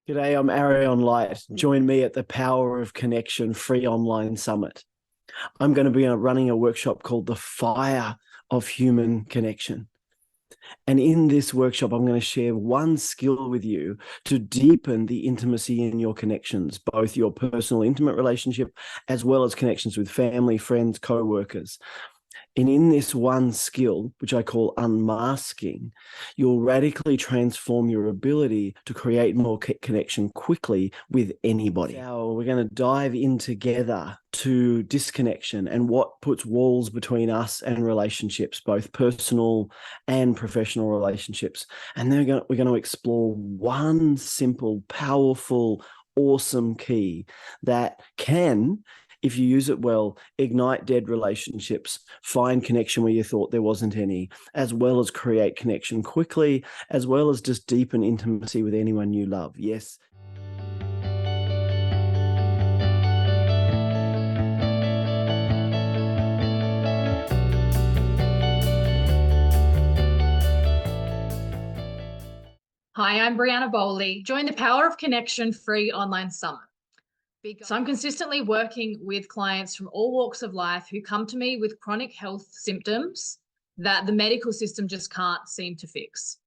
G'day, I'm Arion Light. Join me at the Power of Connection free online summit. I'm going to be running a workshop called The Fire of Human Connection. And in this workshop, I'm going to share one skill with you to deepen the intimacy in your connections, both your personal intimate relationship as well as connections with family, friends, co-workers. And in this one skill, which I call unmasking, you'll radically transform your ability to create more connection quickly with anybody. So we're going to dive in together to disconnection and what puts walls between us and relationships, both personal and professional relationships. And then we're going to explore one simple, powerful, awesome key that can, if you use it well, ignite dead relationships, find connection where you thought there wasn't any, as well as create connection quickly, as well as just deepen intimacy with anyone you love. Yes. Hi, I'm Brianna Bowley. Join the Power of Connection free online summit. So I'm consistently working with clients from all walks of life who come to me with chronic health symptoms that the medical system just can't seem to fix.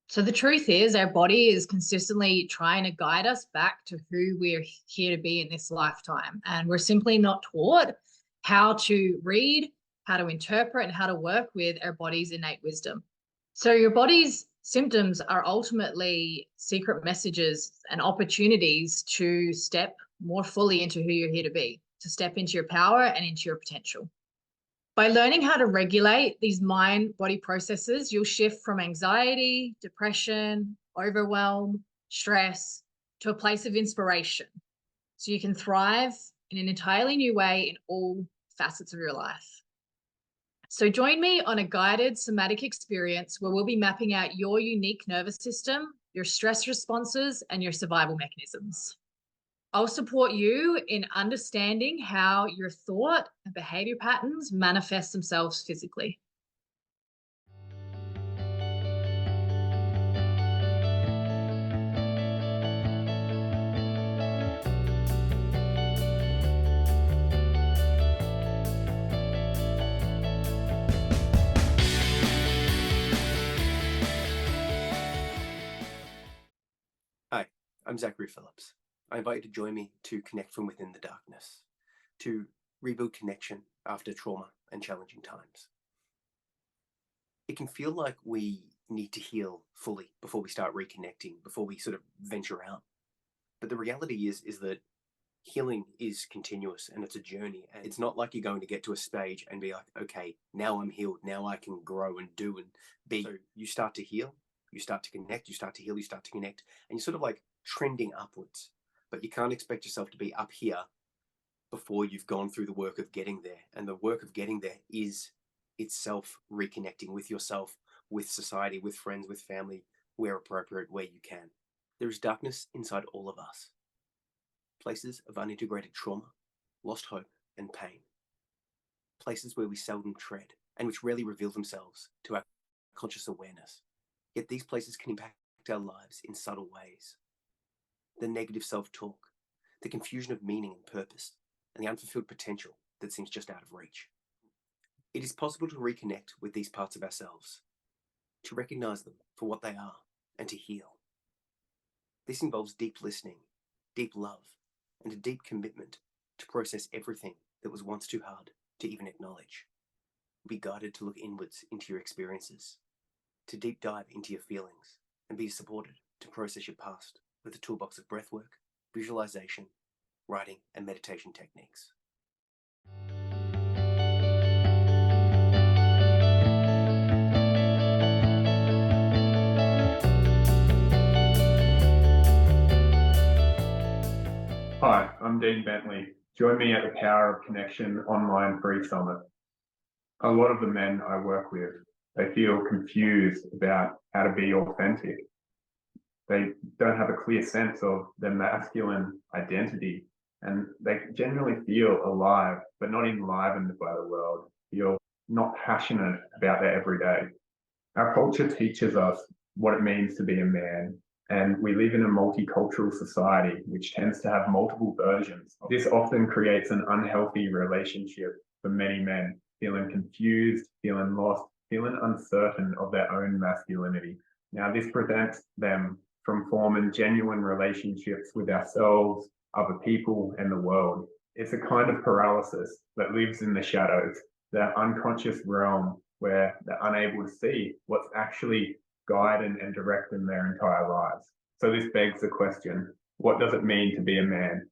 So the truth is our body is consistently trying to guide us back to who we're here to be in this lifetime. And we're simply not taught how to read, how to interpret, and how to work with our body's innate wisdom. So your body's symptoms are ultimately secret messages and opportunities to step more fully into who you're here to be, to step into your power and into your potential. By learning how to regulate these mind-body processes, you'll shift from anxiety, depression, overwhelm, stress, to a place of inspiration. So you can thrive in an entirely new way in all facets of your life. So join me on a guided somatic experience where we'll be mapping out your unique nervous system, your stress responses, and your survival mechanisms. I'll support you in understanding how your thought and behavior patterns manifest themselves physically. Hi, I'm Zachary Phillips. I invite you to join me to connect from within the darkness, to rebuild connection after trauma and challenging times. It can feel like we need to heal fully before we start reconnecting, before we sort of venture out. But the reality is that healing is continuous and it's a journey. And it's not like you're going to get to a stage and be like, okay, now I'm healed, now I can grow and do and be. So you start to heal, you start to connect, you start to heal, you start to connect, and you're sort of like trending upwards. But you can't expect yourself to be up here before you've gone through the work of getting there. And the work of getting there is itself reconnecting with yourself, with society, with friends, with family, where appropriate, where you can. There is darkness inside all of us. Places of unintegrated trauma, lost hope, and pain. Places where we seldom tread and which rarely reveal themselves to our conscious awareness. Yet these places can impact our lives in subtle ways. The negative self-talk, the confusion of meaning and purpose, and the unfulfilled potential that seems just out of reach. It is possible to reconnect with these parts of ourselves, to recognize them for what they are, and to heal. This involves deep listening, deep love, and a deep commitment to process everything that was once too hard to even acknowledge. Be guided to look inwards into your experiences, to deep dive into your feelings, and be supported to process your past with a toolbox of breathwork, visualization, writing, and meditation techniques. Hi, I'm Dean Bentley. Join me at the Power of Connection online free summit. A lot of the men I work with, they feel confused about how to be authentic. They don't have a clear sense of their masculine identity, and they generally feel alive, but not enlivened by the world, feel not passionate about their everyday. Our culture teaches us what it means to be a man, And we live in a multicultural society, which tends to have multiple versions. This often creates an unhealthy relationship for many men, feeling confused, feeling lost, feeling uncertain of their own masculinity. Now, this prevents them from forming genuine relationships with ourselves, other people, and the world. It's a kind of paralysis that lives in the shadows, that unconscious realm where they're unable to see what's actually guiding and directing their entire lives. So this begs the question, what does it mean to be a man?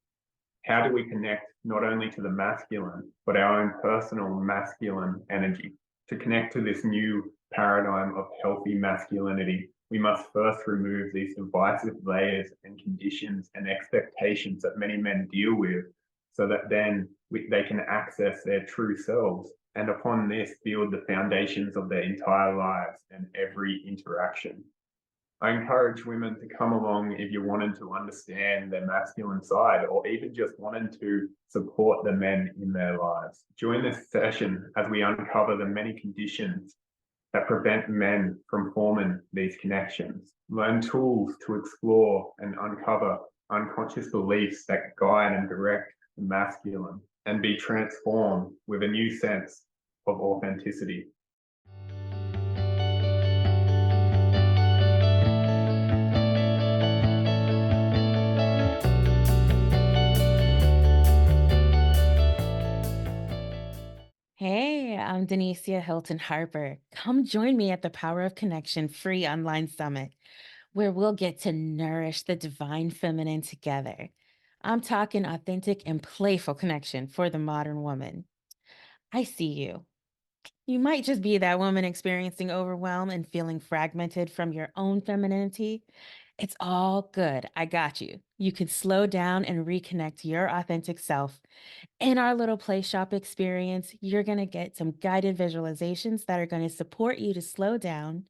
How do we connect not only to the masculine, but our own personal masculine energy? To connect to this new paradigm of healthy masculinity, we must first remove these divisive layers and conditions and expectations that many men deal with, so that then they can access their true selves, and upon this build the foundations of their entire lives and every interaction. I encourage women to come along if you're wanting to understand their masculine side, or even just wanting to support the men in their lives. Join this session as we uncover the many conditions that prevent men from forming these connections. Learn tools to explore and uncover unconscious beliefs that guide and direct the masculine, and be transformed with a new sense of authenticity. Hey, I'm Denicia Hilton Harper. Come join me at the Power of Connection free online summit, where we'll get to nourish the divine feminine together. I'm talking authentic and playful connection for the modern woman. I see you. You might just be that woman experiencing overwhelm and feeling fragmented from your own femininity. It's all good. I got you. You can slow down and reconnect to your authentic self. In our little play shop experience, you're going to get some guided visualizations that are going to support you to slow down,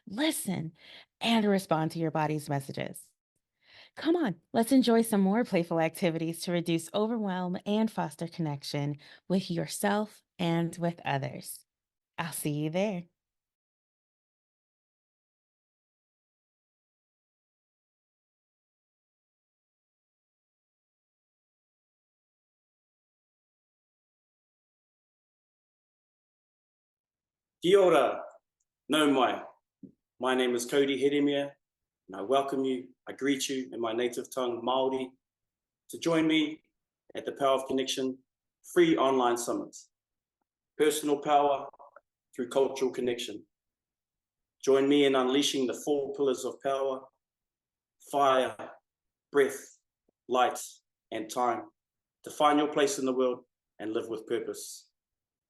listen, and respond to your body's messages. Come on, let's enjoy some more playful activities to reduce overwhelm and foster connection with yourself and with others. I'll see you there. Kia ora, no mai. My name is Cody Hedemia, and I welcome you, I greet you in my native tongue, Māori, to join me at the Power of Connection free online summit. Personal power through cultural connection. Join me in unleashing the 4 pillars of power: fire, breath, light, and time, to find your place in the world and live with purpose.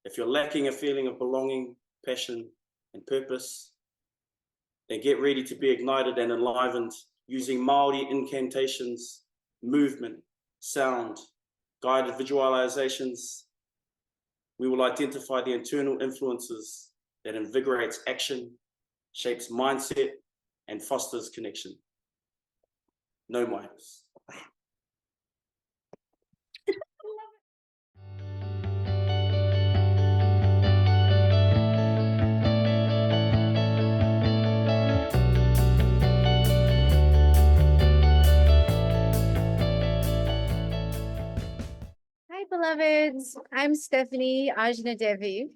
If you're lacking a feeling of belonging, passion, and purpose, then get ready to be ignited and enlivened using Māori incantations, movement, sound, guided visualizations. We will identify the internal influences that invigorates action, shapes mindset, and fosters connection. No minus. Hi, beloveds. I'm Stephanie Ajnadevi.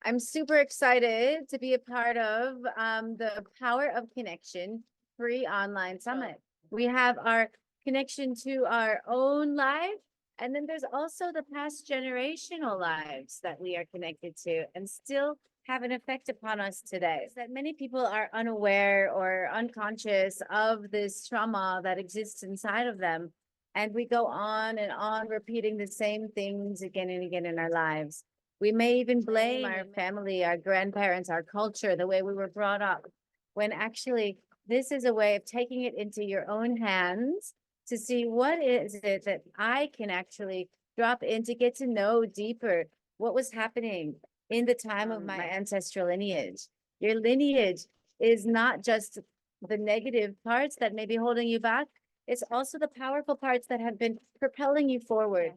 I'm super excited to be a part of the Power of Connection free online summit. We have our connection to our own life, and then there's also the past generational lives that we are connected to and still have an effect upon us today. That many people are unaware or unconscious of this trauma that exists inside of them. And we go on and on repeating the same things again and again in our lives. We may even blame our family, our grandparents, our culture, the way we were brought up, when actually this is a way of taking it into your own hands to see what is it that I can actually drop in to get to know deeper what was happening in the time of my ancestral lineage. Your lineage is not just the negative parts that may be holding you back. It's also the powerful parts that have been propelling you forward.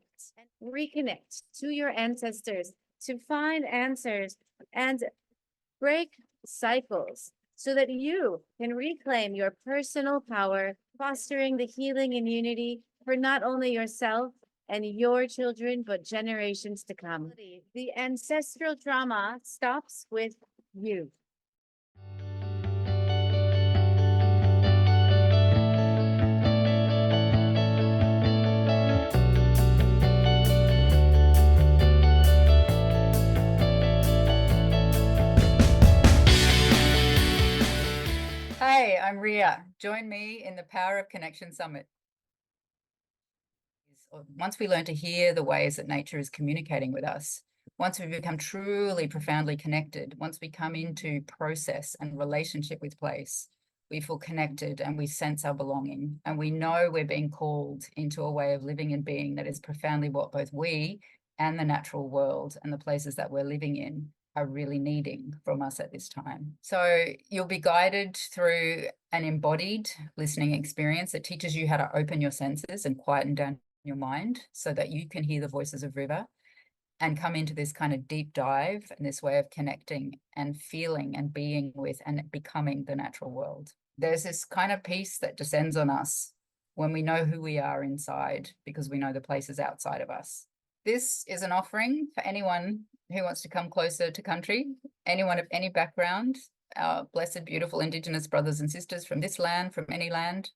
Reconnect to your ancestors to find answers and break cycles so that you can reclaim your personal power, fostering the healing and unity for not only yourself and your children, but generations to come. The ancestral trauma stops with you. Hey, I'm Ria. Join me in the Power of Connection Summit. Once we learn to hear the ways that nature is communicating with us, once we become truly profoundly connected, once we come into process and relationship with place, we feel connected and we sense our belonging, and we know we're being called into a way of living and being that is profoundly what both we and the natural world and the places that we're living in are really needing from us at this time. So you'll be guided through an embodied listening experience that teaches you how to open your senses and quieten down your mind so that you can hear the voices of river and come into this kind of deep dive and this way of connecting and feeling and being with and becoming the natural world. There's this kind of peace that descends on us when we know who we are inside, because we know the places outside of us. This is an offering for anyone who wants to come closer to country, anyone of any background, our blessed, beautiful Indigenous brothers and sisters from this land, from any land,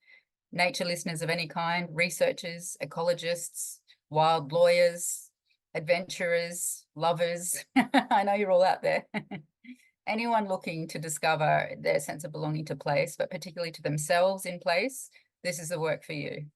nature listeners of any kind, researchers, ecologists, wild lawyers, adventurers, lovers. I know you're all out there. Anyone looking to discover their sense of belonging to place, but particularly to themselves in place, this is the work for you.